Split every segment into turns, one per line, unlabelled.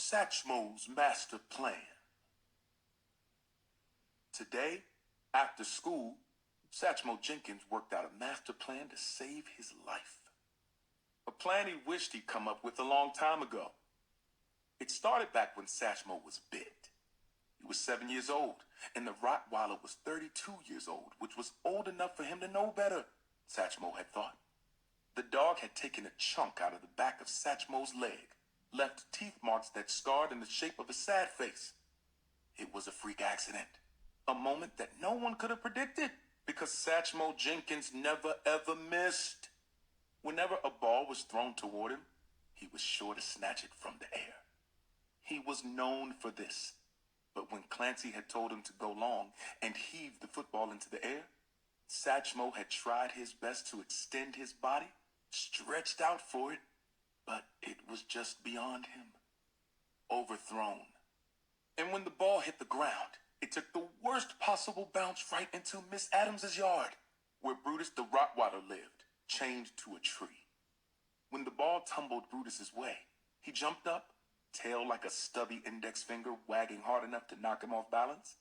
Satchmo's master plan. Today, after school, Satchmo Jenkins worked out a master plan to save his life. A plan he wished he'd come up with a long time ago. It started back when Satchmo was bit. He was 7 years old, and the Rottweiler was 32 years old, which was old enough for him to know better, Satchmo had thought. The dog had taken a chunk out of the back of Satchmo's leg, left teeth marks that scarred in the shape of a sad face. It was a freak accident, a moment that no one could have predicted, because Satchmo Jenkins never ever missed. Whenever a ball was thrown toward him, he was sure to snatch it from the air. He was known for this, but when Clancy had told him to go long and heave the football into the air, Satchmo had tried his best to extend his body, stretched out for it, but it was just beyond him. Overthrown. And when the ball hit the ground, it took the worst possible bounce right into Miss Adams's yard, where Brutus the Rottweiler lived, chained to a tree. When the ball tumbled Brutus's way, he jumped up, tail like a stubby index finger wagging hard enough to knock him off balance,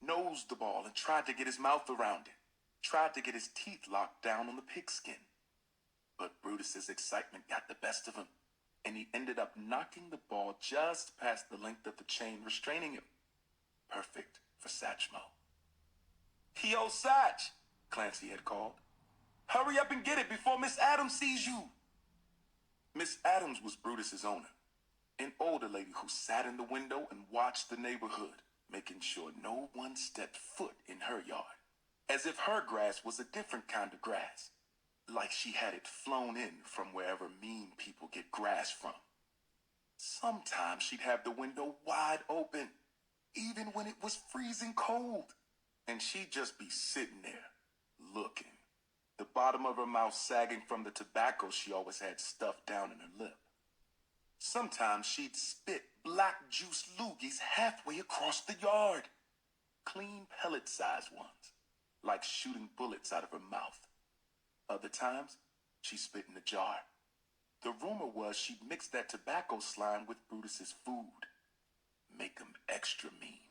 nosed the ball and tried to get his mouth around it, tried to get his teeth locked down on the pigskin. But Brutus's excitement got the best of him, and he ended up knocking the ball just past the length of the chain restraining him. Perfect for Satchmo. "Yo, Satch," Clancy had called. "Hurry up and get it before Miss Adams sees you." Miss Adams was Brutus's owner, an older lady who sat in the window and watched the neighborhood, making sure no one stepped foot in her yard, as if her grass was a different kind of grass, like she had it flown in from wherever mean people get grass from. Sometimes she'd have the window wide open, even when it was freezing cold, and she'd just be sitting there, looking, the bottom of her mouth sagging from the tobacco she always had stuffed down in her lip. Sometimes she'd spit black juice loogies halfway across the yard, clean pellet-sized ones, like shooting bullets out of her mouth. Other times, she spit in a jar. The rumor was she'd mix that tobacco slime with Brutus's food, make him extra mean,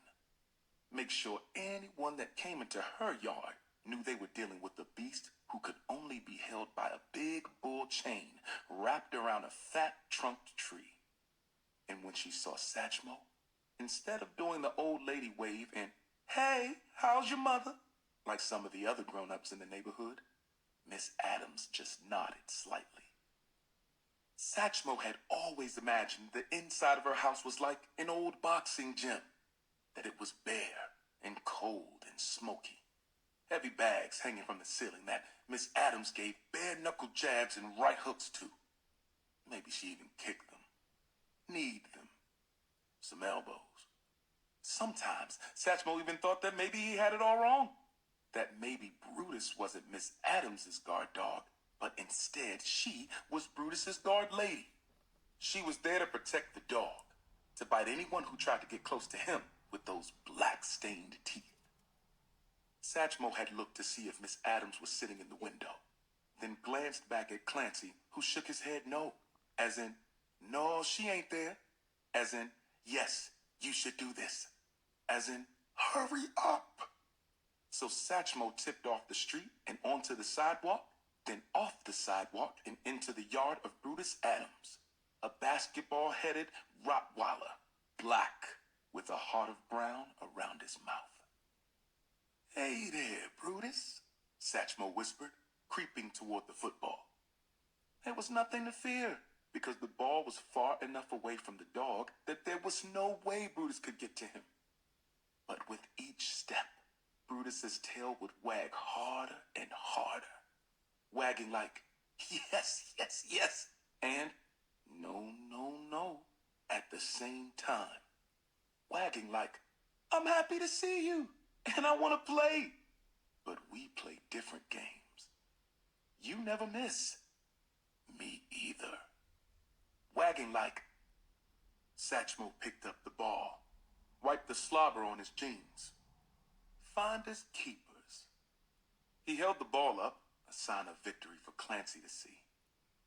make sure anyone that came into her yard knew they were dealing with a beast who could only be held by a big bull chain wrapped around a fat trunked tree. And when she saw Satchmo, instead of doing the old lady wave and, "Hey, how's your mother?" like some of the other grown-ups in the neighborhood, Miss Adams just nodded slightly. Satchmo had always imagined the inside of her house was like an old boxing gym, that it was bare and cold and smoky. Heavy bags hanging from the ceiling that Miss Adams gave bare-knuckle jabs and right hooks to. Maybe she even kicked them, kneed them, some elbows. Sometimes Satchmo even thought that maybe he had it all wrong, that maybe Brutus wasn't Miss Adams's guard dog, but instead she was Brutus's guard lady. She was there to protect the dog, to bite anyone who tried to get close to him with those black-stained teeth. Satchmo had looked to see if Miss Adams was sitting in the window, then glanced back at Clancy, who shook his head no, as in, "No, she ain't there," as in, "Yes, you should do this," as in, "Hurry up." So Satchmo tipped off the street and onto the sidewalk, then off the sidewalk and into the yard of Brutus Adams, a basketball-headed Rottweiler, black, with a heart of brown around his mouth. "Hey there, Brutus," Satchmo whispered, creeping toward the football. There was nothing to fear, because the ball was far enough away from the dog that there was no way Brutus could get to him. But with each step, Brutus's tail would wag harder and harder, wagging like, "Yes, yes, yes," and "No, no, no," at the same time. Wagging like, "I'm happy to see you, and I want to play." But we play different games. You never miss. Me either. Wagging like. Satchmo picked up the ball, wiped the slobber on his jeans. Finders keepers. He held the ball up, a sign of victory for Clancy to see.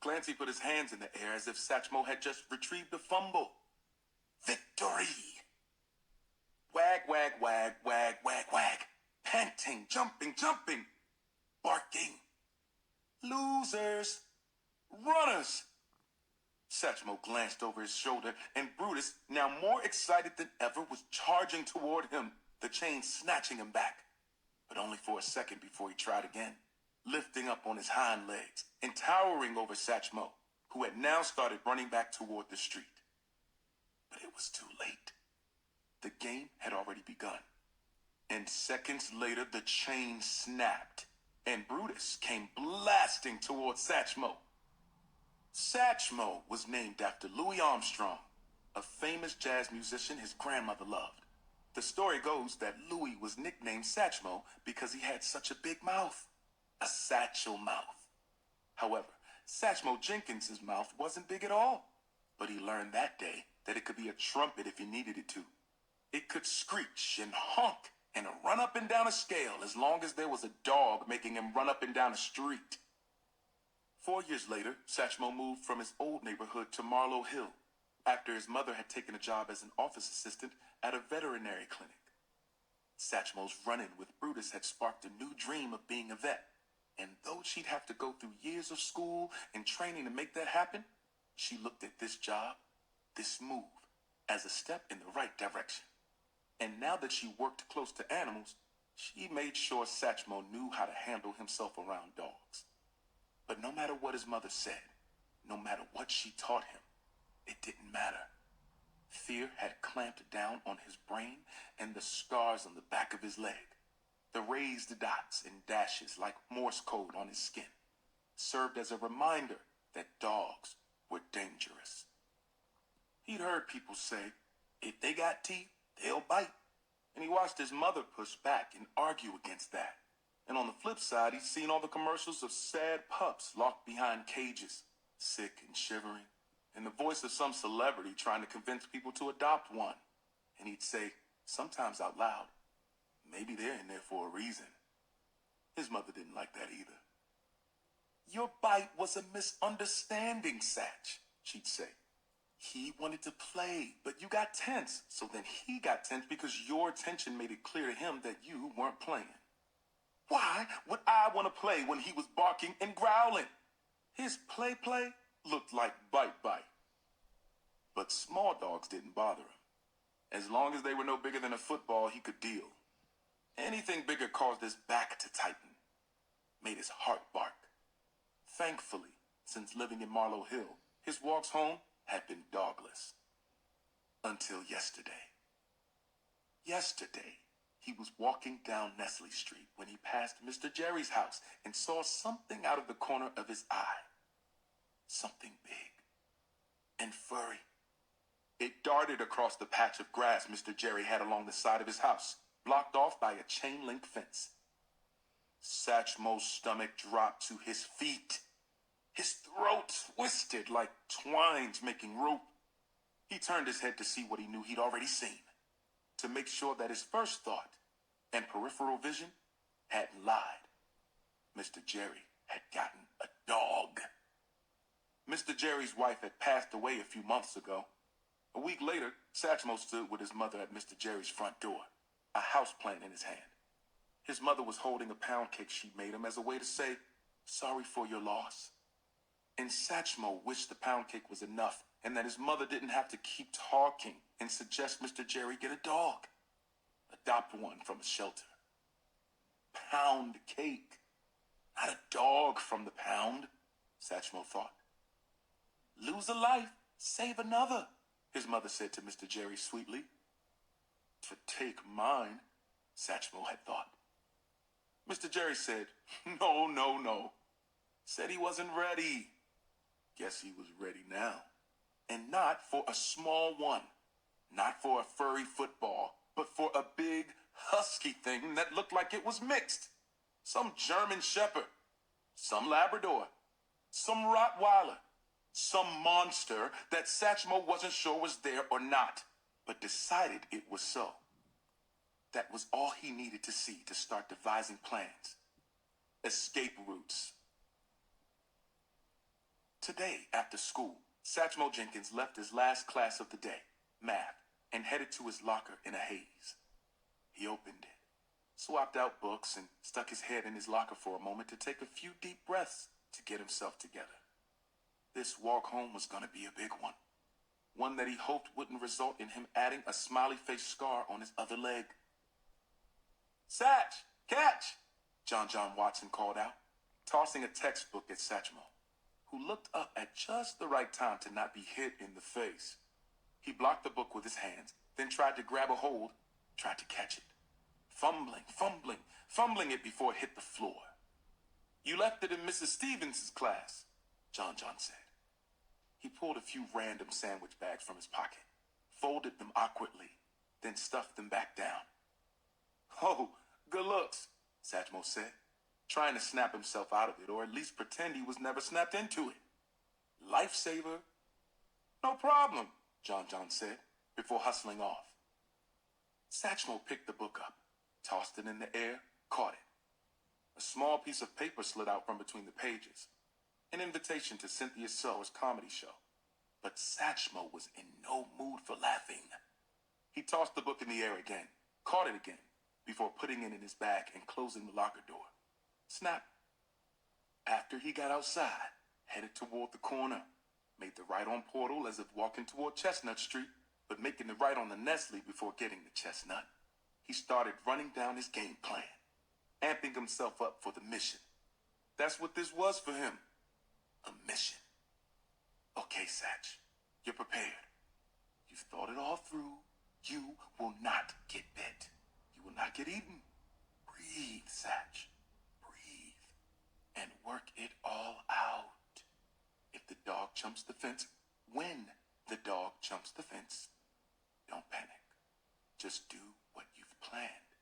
Clancy put his hands in the air as if Satchmo had just retrieved a fumble. Victory! victory. Wag, wag, wag, wag, wag, wag. Panting, jumping, barking. Losers. Runners. Satchmo glanced over his shoulder, and Brutus, now more excited than ever, was charging toward him, the chain snatching him back. But only for a second before he tried again, lifting up on his hind legs and towering over Satchmo, who had now started running back toward the street. But it was too late. The game had already begun. And seconds later, the chain snapped, and Brutus came blasting toward Satchmo. Satchmo was named after Louis Armstrong, a famous jazz musician his grandmother loved. The story goes that Louis was nicknamed Satchmo because he had such a big mouth, a satchel mouth. However, Satchmo Jenkins's mouth wasn't big at all, but he learned that day that it could be a trumpet if he needed it to. It could screech and honk and run up and down a scale as long as there was a dog making him run up and down a street. 4 years later, Satchmo moved from his old neighborhood to Marlow Hill after his mother had taken a job as an office assistant at a veterinary clinic. Satchmo's run-in with Brutus had sparked a new dream of being a vet, and though she'd have to go through years of school and training to make that happen, she looked at this job, this move, as a step in the right direction. And now that she worked close to animals, she made sure Satchmo knew how to handle himself around dogs. But no matter what his mother said, no matter what she taught him, it didn't matter. Fear had clamped down on his brain, and the scars on the back of his leg, the raised dots and dashes like Morse code on his skin, served as a reminder that dogs were dangerous. He'd heard people say, if they got teeth, they'll bite. And he watched his mother push back and argue against that. And on the flip side, he'd seen all the commercials of sad pups locked behind cages, sick and shivering, and the voice of some celebrity trying to convince people to adopt one. And he'd say, sometimes out loud, maybe they're in there for a reason. His mother didn't like that either. Your bite was a misunderstanding, Satch, she'd say. He wanted to play, but you got tense. So then he got tense because your tension made it clear to him that you weren't playing. Why would I want to play when he was barking and growling? His play looked like bite. But small dogs didn't bother him. As long as they were no bigger than a football, he could deal. Anything bigger caused his back to tighten, made his heart bark. Thankfully, since living in Marlow Hill, his walks home had been dogless. Until yesterday. Yesterday, he was walking down Nestle Street when he passed Mr. Jerry's house and saw something out of the corner of his eye. Something big and furry. It darted across the patch of grass Mr. Jerry had along the side of his house, blocked off by a chain-link fence. Satchmo's stomach dropped to his feet. His throat twisted like twines making rope. He turned his head to see what he knew he'd already seen, to make sure that his first thought and peripheral vision hadn't lied. Mr. Jerry had gotten a dog. Mr. Jerry's wife had passed away a few months ago. A week later, Satchmo stood with his mother at Mr. Jerry's front door, a houseplant in his hand. His mother was holding a pound cake she'd made him as a way to say, sorry for your loss. And Satchmo wished the pound cake was enough and that his mother didn't have to keep talking and suggest Mr. Jerry get a dog. Adopt one from a shelter. Pound cake. Not a dog from the pound, Satchmo thought. Lose a life, save another, his mother said to Mr. Jerry sweetly. To take mine, Satchmo had thought. Mr. Jerry said, no. Said he wasn't ready. Guess he was ready now. And not for a small one. Not for a furry football, but for a big, husky thing that looked like it was mixed. Some German Shepherd. Some Labrador. Some Rottweiler. Some monster that Satchmo wasn't sure was there or not, but decided it was so. That was all he needed to see to start devising plans. Escape routes. Today, after school, Satchmo Jenkins left his last class of the day, math, and headed to his locker in a haze. He opened it, swapped out books, and stuck his head in his locker for a moment to take a few deep breaths to get himself together. This walk home was going to be a big one that he hoped wouldn't result in him adding a smiley face scar on his other leg. "Satch, catch!" John Watson called out, tossing a textbook at Satchmo, who looked up at just the right time to not be hit in the face. He blocked the book with his hands, then tried to grab a hold, tried to catch it, fumbling it before it hit the floor. "You left it in Mrs. Stevens' class," John said. He pulled a few random sandwich bags from his pocket, folded them awkwardly, then stuffed them back down. "Oh, good looks," Satchmo said, trying to snap himself out of it, or at least pretend he was never snapped into it. "Lifesaver." "No problem," John said, before hustling off. Satchmo picked the book up, tossed it in the air, caught it. A small piece of paper slid out from between the pages, an invitation to Cynthia Sowers' comedy show. But Satchmo was in no mood for laughing. He tossed the book in the air again, caught it again, before putting it in his bag and closing the locker door. Snap. After he got outside, headed toward the corner, made the right on Portal as if walking toward Chestnut Street, but making the right on the Nestle before getting to Chestnut, he started running down his game plan, amping himself up for the mission. That's what this was for him. A mission. "Okay, Satch, you're prepared. You've thought it all through. You will not get bit. You will not get eaten. Breathe, Satch. Breathe. And work it all out. If the dog jumps the fence, when the dog jumps the fence, don't panic. Just do what you've planned.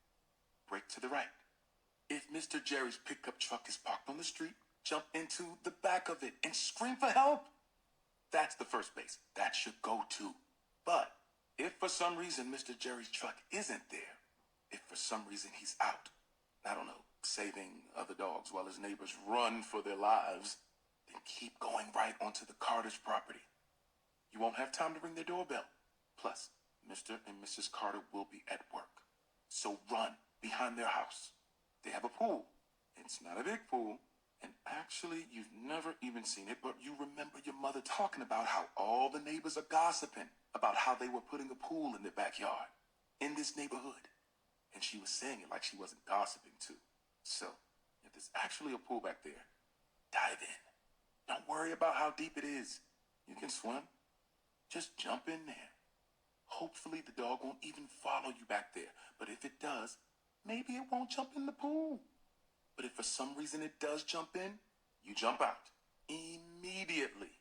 Brake to the right. If Mr. Jerry's pickup truck is parked on the street, jump into the back of it and scream for help. That's the first base. That should go too. But if for some reason Mr. Jerry's truck isn't there, if for some reason he's out, I don't know, saving other dogs while his neighbors run for their lives, then keep going right onto the Carter's property. You won't have time to ring their doorbell. Plus, Mr. and Mrs. Carter will be at work. So run behind their house. They have a pool. It's not a big pool. And actually, you've never even seen it, but you remember your mother talking about how all the neighbors are gossiping about how they were putting a pool in their backyard in this neighborhood. And she was saying it like she wasn't gossiping too. So, if there's actually a pool back there, dive in. Don't worry about how deep it is. You can swim. Just jump in there. Hopefully the dog won't even follow you back there. But if it does, maybe it won't jump in the pool. But if for some reason it does jump in, you jump out immediately.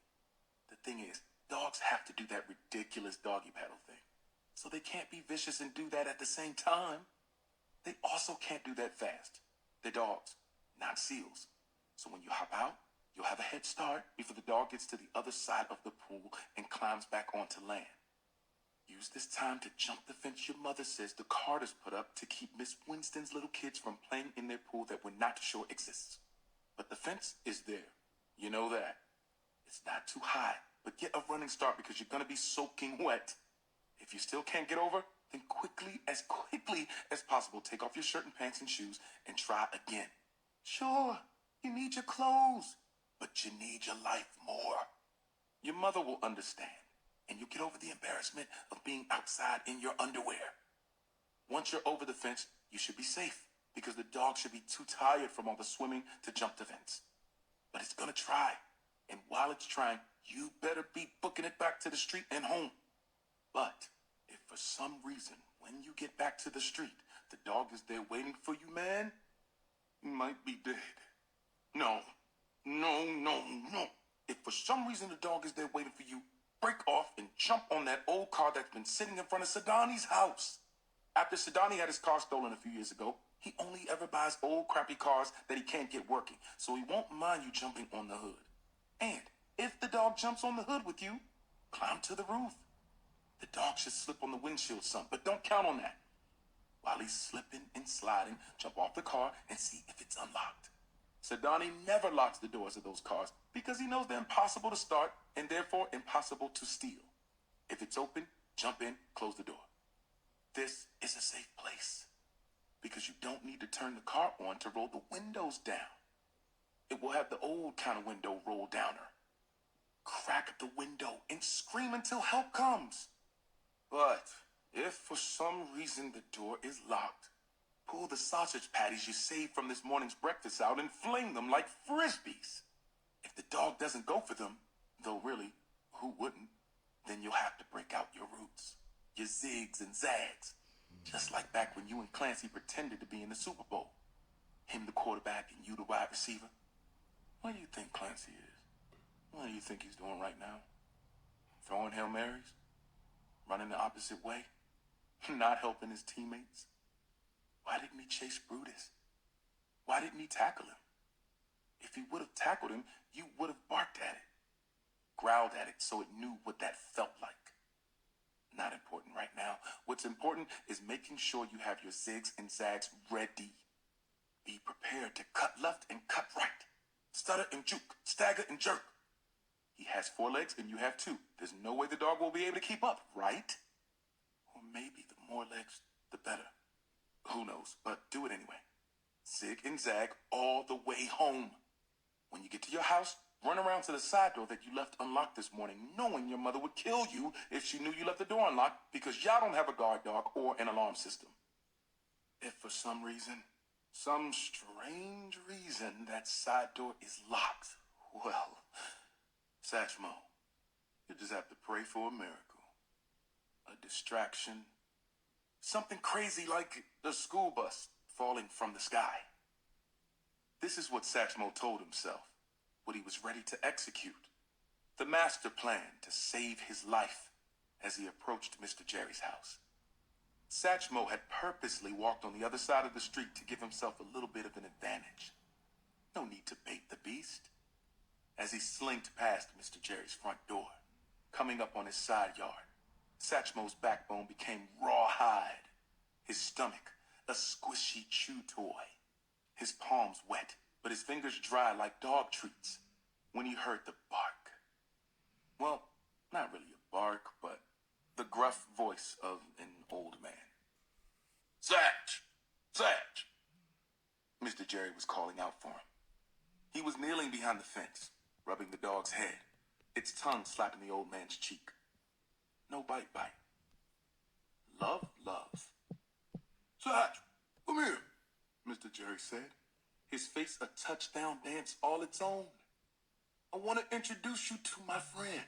The thing is, dogs have to do that ridiculous doggy paddle thing. So they can't be vicious and do that at the same time. They also can't do that fast. They're dogs, not seals. So when you hop out, you'll have a head start before the dog gets to the other side of the pool and climbs back onto land. Use this time to jump the fence your mother says the Carters put up to keep Miss Winston's little kids from playing in their pool that we're not sure exists. But the fence is there. You know that. It's not too high, but get a running start because you're going to be soaking wet. If you still can't get over, then quickly as possible, take off your shirt and pants and shoes and try again. Sure, you need your clothes, but you need your life more. Your mother will understand. And you get over the embarrassment of being outside in your underwear. Once you're over the fence, you should be safe because the dog should be too tired from all the swimming to jump the fence. But it's gonna try. And while it's trying, you better be booking it back to the street and home. But if for some reason, when you get back to the street, the dog is there waiting for you, man, you might be dead. No. If for some reason the dog is there waiting for you, break off and jump on that old car that's been sitting in front of Sidani's house. After Sidani had his car stolen a few years ago, he only ever buys old crappy cars that he can't get working, so he won't mind you jumping on the hood. And if the dog jumps on the hood with you, climb to the roof. The dog should slip on the windshield some, but don't count on that. While he's slipping and sliding, jump off the car and see if it's unlocked. Sidani never locks the doors of those cars because he knows they're impossible to start and therefore impossible to steal. If it's open, Jump in, close the door. This is a safe place because you don't need to turn the car on to roll the windows down. It will have the old kind of window roll downer. Crack the window and scream until help comes. But if for some reason the door is locked, pull the sausage patties you saved from this morning's breakfast out and fling them like frisbees. If the dog doesn't go for them, though really, who wouldn't, then you'll have to break out your roots, your zigs and zags, just like back when you and Clancy pretended to be in the Super Bowl. Him the quarterback and you the wide receiver. What do you think Clancy is? What do you think he's doing right now? Throwing Hail Marys? Running the opposite way? Not helping his teammates? Why didn't he chase Brutus? Why didn't he tackle him? If he would have tackled him, you would have barked at it, growled at it so it knew what that felt like. Not important right now. What's important is making sure you have your zigs and zags ready. Be prepared to cut left and cut right. Stutter and juke, stagger and jerk. He has 4 legs and you have 2. There's no way the dog will be able to keep up, right? Or maybe the more legs, the better. Who knows, but do it anyway. Zig and zag all the way home. When you get to your house, run around to the side door that you left unlocked this morning, knowing your mother would kill you if she knew you left the door unlocked because y'all don't have a guard dog or an alarm system. If for some reason, some strange reason, that side door is locked, well, Satchmo, you just have to pray for a miracle. A distraction. Something crazy like the school bus falling from the sky. This is what Satchmo told himself, what he was ready to execute. The master plan to save his life as he approached Mr. Jerry's house. Satchmo had purposely walked on the other side of the street to give himself a little bit of an advantage. No need to bait the beast. As he slinked past Mr. Jerry's front door, coming up on his side yard, Satchmo's backbone became rawhide, his stomach a squishy chew toy, his palms wet, but his fingers dry like dog treats when he heard the bark. Well, not really a bark, but the gruff voice of an old man. Satch! Satch! Mr. Jerry was calling out for him. He was kneeling behind the fence, rubbing the dog's head, its tongue slapping the old man's cheek. No bite. Love. Satch, come here, Mr. Jerry said, his face a touchdown dance all its own. I want to introduce you to my friend.